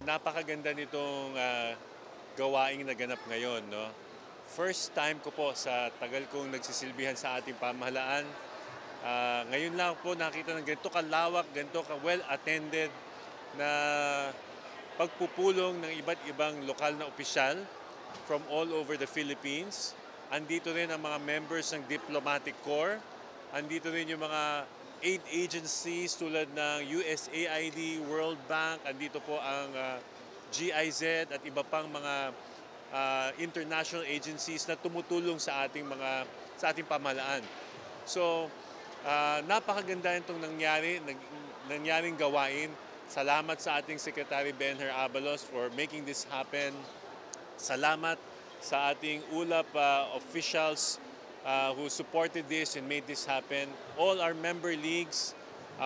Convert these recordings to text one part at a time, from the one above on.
napakaganda nitong gawaing naganap ngayon. No? First time ko po sa tagal kong nagsisilbihan sa ating pamahalaan. Ngayon lang po nakita ng ganito kalawak, ganito ka-well-attended na pagpupulong ng iba't ibang lokal na opisyal from all over the Philippines. Andito rin ang mga members ng Diplomatic Corps. Andito rin yung mga aid agencies tulad ng USAID, World Bank. Andito po ang GIZ at iba pang mga international agencies na tumutulong sa ating pamahalaan. So, napakaganda itong nangyaring gawain. Salamat sa ating Secretary Benher Abalos for making this happen. Salamat sa ating ULAP officials who supported this and made this happen. All our member leagues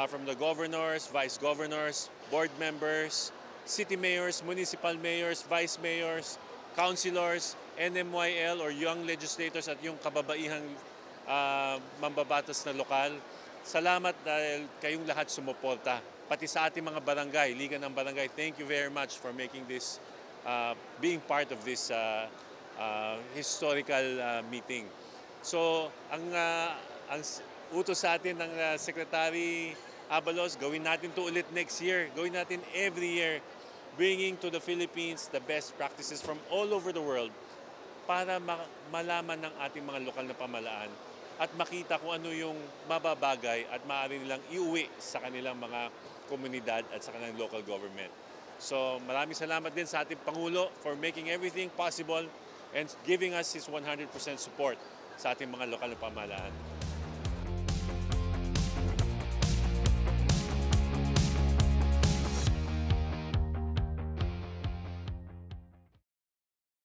from the governors, vice governors, board members, city mayors, municipal mayors, vice mayors, councilors, NMYL or young legislators at yung kababaihang mambabatas na lokal. Salamat dahil kayong lahat sumuporta. Pati sa ating mga barangay, Liga ng Barangay, thank you very much for making this, being part of this historical meeting. So, ang utos sa atin ng Secretary Abalos, gawin natin to ulit next year. Gawin natin every year, bringing to the Philippines the best practices from all over the world para malaman ng ating mga lokal na pamahalaan at makita kung ano yung mababagay at maaari nilang iuwi sa kanilang mga komunidad at sa kanilang local government. So maraming salamat din sa ating Pangulo for making everything possible and giving us his 100% support sa ating mga lokal na pamahalaan.